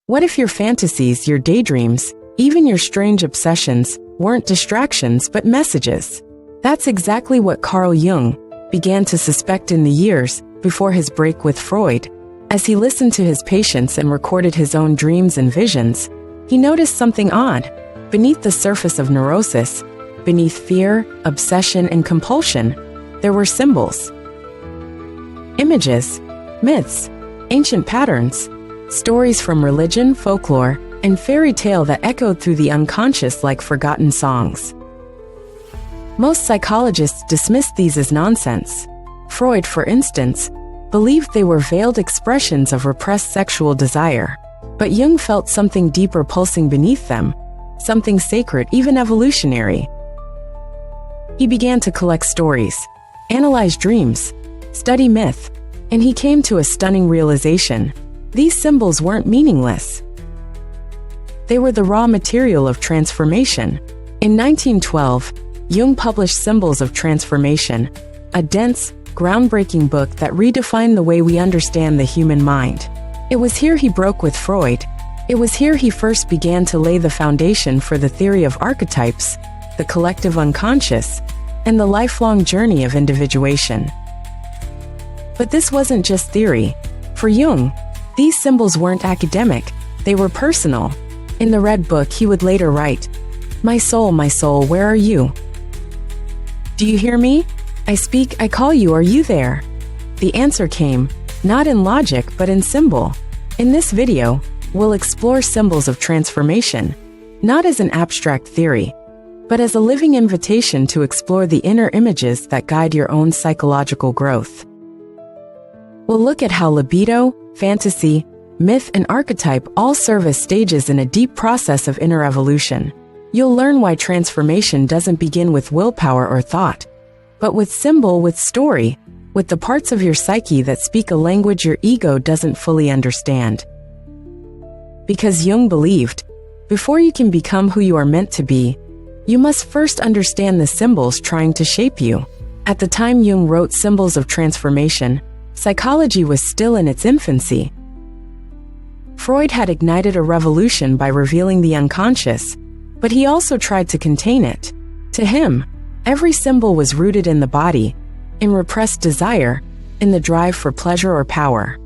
What if your fantasies, your daydreams, even your strange obsessions, weren't distractions but messages? That's exactly what Carl Jung began to suspect in the years before his break with Freud. As he listened to his patients and recorded his own dreams and visions, he noticed something odd. Beneath the surface of neurosis, beneath fear, obsession, and compulsion, there were symbols. Images, myths, ancient patterns, stories from religion, folklore, and fairy tale that echoed through the unconscious like forgotten songs. Most psychologists dismissed these as nonsense. Freud, for instance, believed they were veiled expressions of repressed sexual desire. But Jung felt something deeper pulsing beneath them, something sacred, even evolutionary. He began to collect stories, analyze dreams, study myth, and he came to a stunning realization. These symbols weren't meaningless. They were the raw material of transformation. In 1912, Jung published Symbols of Transformation, a dense, groundbreaking book that redefined the way we understand the human mind. It was here he broke with Freud. It was here he first began to lay the foundation for the theory of archetypes, the collective unconscious, and the lifelong journey of individuation. But this wasn't just theory. For Jung, these symbols weren't academic, they were personal. In the Red Book, he would later write, my soul, where are you? Do you hear me? I speak, I call you, are you there?" The answer came, not in logic but in symbol. In this video, we'll explore symbols of transformation, not as an abstract theory, but as a living invitation to explore the inner images that guide your own psychological growth. We'll look at how libido, fantasy, myth, and archetype all serve as stages in a deep process of inner evolution. You'll learn why transformation doesn't begin with willpower or thought, but with symbol, with story, with the parts of your psyche that speak a language your ego doesn't fully understand. Because Jung believed, before you can become who you are meant to be, you must first understand the symbols trying to shape you. At the time Jung wrote Symbols of Transformation, psychology was still in its infancy. Freud had ignited a revolution by revealing the unconscious, but he also tried to contain it. To him, every symbol was rooted in the body, in repressed desire, in the drive for pleasure or power.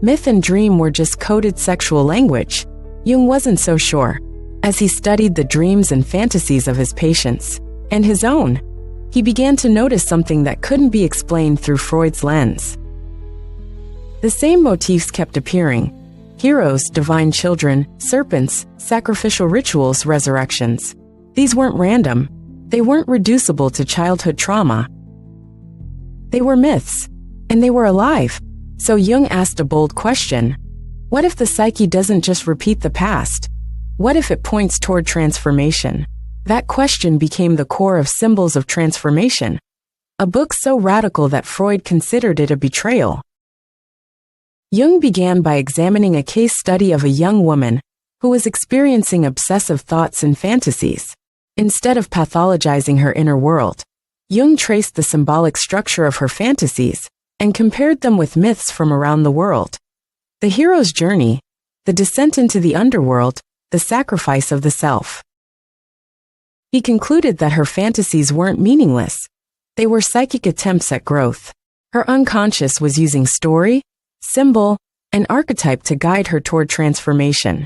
Myth and dream were just coded sexual language. Jung wasn't so sure. As he studied the dreams and fantasies of his patients, and his own, he began to notice something that couldn't be explained through Freud's lens. The same motifs kept appearing: heroes, divine children, serpents, sacrificial rituals, resurrections. These weren't random. They weren't reducible to childhood trauma. They were myths, and they were alive. So Jung asked a bold question. What if the psyche doesn't just repeat the past? What if it points toward transformation? That question became the core of Symbols of Transformation, a book so radical that Freud considered it a betrayal. Jung began by examining a case study of a young woman who was experiencing obsessive thoughts and fantasies. Instead of pathologizing her inner world, Jung traced the symbolic structure of her fantasies and compared them with myths from around the world. The hero's journey, the descent into the underworld, the sacrifice of the self. He concluded that her fantasies weren't meaningless. They were psychic attempts at growth. Her unconscious was using story, symbol, and archetype to guide her toward transformation.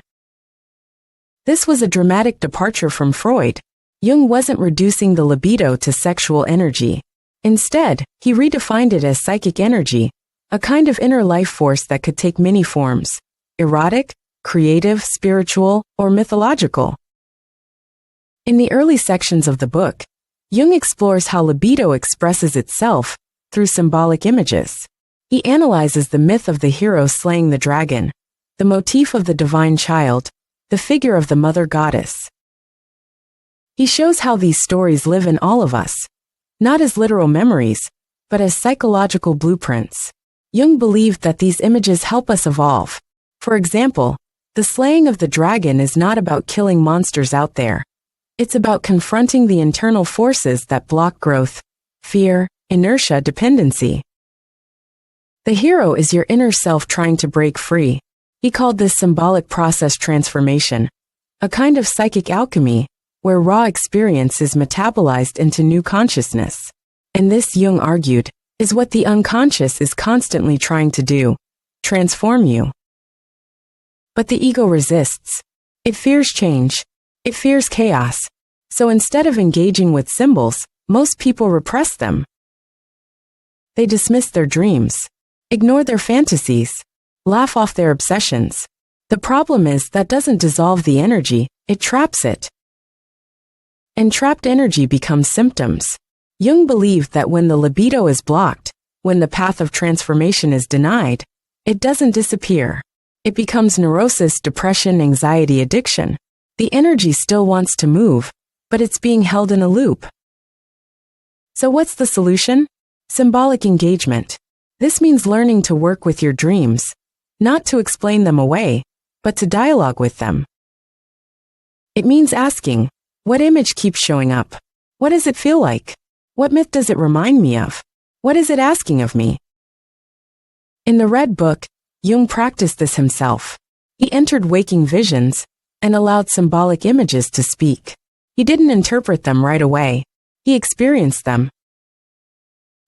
This was a dramatic departure from Freud. Jung wasn't reducing the libido to sexual energy. Instead, he redefined it as psychic energy, a kind of inner life force that could take many forms: erotic, creative, spiritual, or mythological. In the early sections of the book, Jung explores how libido expresses itself through symbolic images. He analyzes the myth of the hero slaying the dragon, the motif of the divine child, the figure of the mother goddess. He shows how these stories live in all of us, not as literal memories, but as psychological blueprints. Jung believed that these images help us evolve. For example, the slaying of the dragon is not about killing monsters out there. It's about confronting the internal forces that block growth: fear, inertia, dependency. The hero is your inner self trying to break free. He called this symbolic process transformation, a kind of psychic alchemy, where raw experience is metabolized into new consciousness. And this, Jung argued, is what the unconscious is constantly trying to do: transform you. But the ego resists. It fears change. It fears chaos. So instead of engaging with symbols, most people repress them. They dismiss their dreams, ignore their fantasies, laugh off their obsessions. The problem is that doesn't dissolve the energy, it traps it. And trapped energy becomes symptoms. Jung believed that when the libido is blocked, when the path of transformation is denied, it doesn't disappear. It becomes neurosis, depression, anxiety, addiction. The energy still wants to move, but it's being held in a loop. So what's the solution? Symbolic engagement. This means learning to work with your dreams, not to explain them away, but to dialogue with them. It means asking, what image keeps showing up? What does it feel like? What myth does it remind me of? What is it asking of me? In the Red Book, Jung practiced this himself. He entered waking visions and allowed symbolic images to speak. He didn't interpret them right away. He experienced them.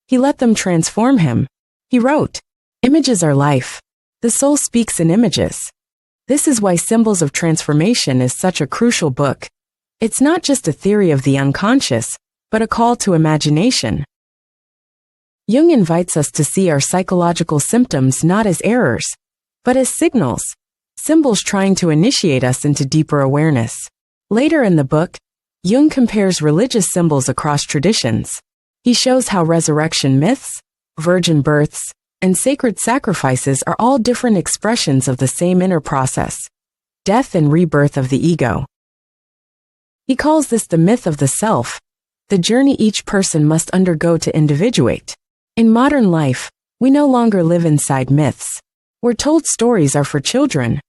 He let them transform him. He wrote, "Images are life. The soul speaks in images." This is why Symbols of Transformation is such a crucial book. It's not just a theory of the unconscious, but a call to imagination. Jung invites us to see our psychological symptoms not as errors, but as signals, symbols trying to initiate us into deeper awareness. Later in the book, Jung compares religious symbols across traditions. He shows how resurrection myths, virgin births, and sacred sacrifices are all different expressions of the same inner process: death and rebirth of the ego. He calls this the myth of the self, the journey each person must undergo to individuate. In modern life, we no longer live inside myths. We're told stories are for children.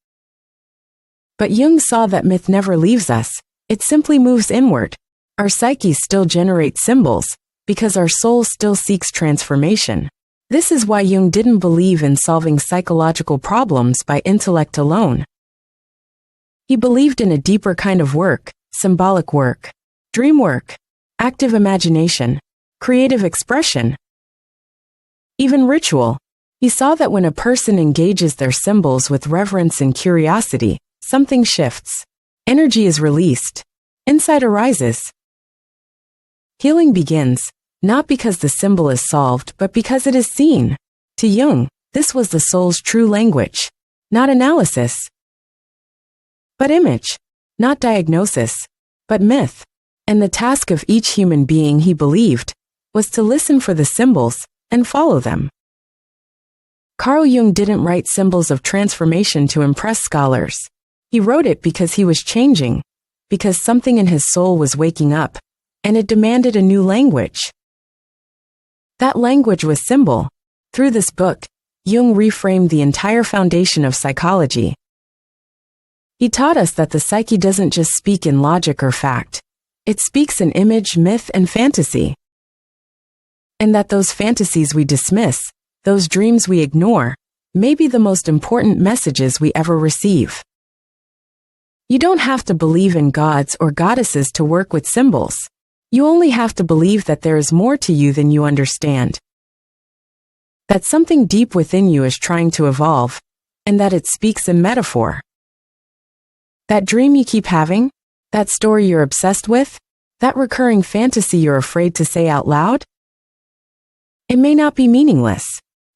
But Jung saw that myth never leaves us, it simply moves inward. Our psyches still generate symbols, because our soul still seeks transformation. This is why Jung didn't believe in solving psychological problems by intellect alone. He believed in a deeper kind of work: symbolic work, dream work, active imagination, creative expression, even ritual. He saw that when a person engages their symbols with reverence and curiosity, something shifts. Energy is released. Insight arises. Healing begins, not because the symbol is solved, but because it is seen. To Jung, this was the soul's true language. Not analysis, but image. Not diagnosis, but myth. And the task of each human being, he believed, was to listen for the symbols and follow them. Carl Jung didn't write Symbols of Transformation to impress scholars. He wrote it because he was changing, because something in his soul was waking up, and it demanded a new language. That language was symbol. Through this book, Jung reframed the entire foundation of psychology. He taught us that the psyche doesn't just speak in logic or fact. It speaks in image, myth, and fantasy. And that those fantasies we dismiss, those dreams we ignore, may be the most important messages we ever receive. You don't have to believe in gods or goddesses to work with symbols. You only have to believe that there is more to you than you understand. That something deep within you is trying to evolve, and that it speaks in metaphor. That dream you keep having, that story you're obsessed with, that recurring fantasy you're afraid to say out loud, it may not be meaningless.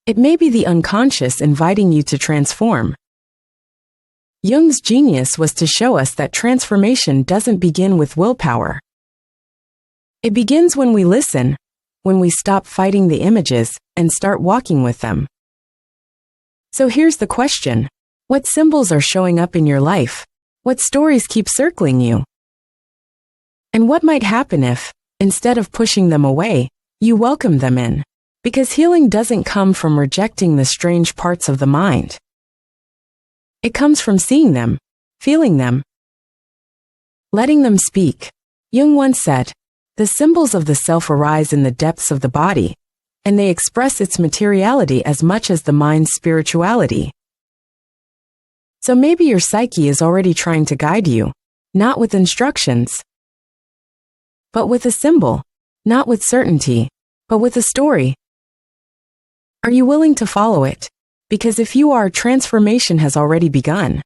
It may be the unconscious inviting you to transform. Jung's genius was to show us that transformation doesn't begin with willpower. It begins when we listen, when we stop fighting the images and start walking with them. So here's the question: what symbols are showing up in your life? What stories keep circling you? And what might happen if, instead of pushing them away, you welcome them in? Because healing doesn't come from rejecting the strange parts of the mind. It comes from seeing them, feeling them, letting them speak. Jung once said, "The symbols of the self arise in the depths of the body, and they express its materiality as much as the mind's spirituality." So maybe your psyche is already trying to guide you, not with instructions, but with a symbol, not with certainty, but with a story. Are you willing to follow it? Because if you are, transformation has already begun.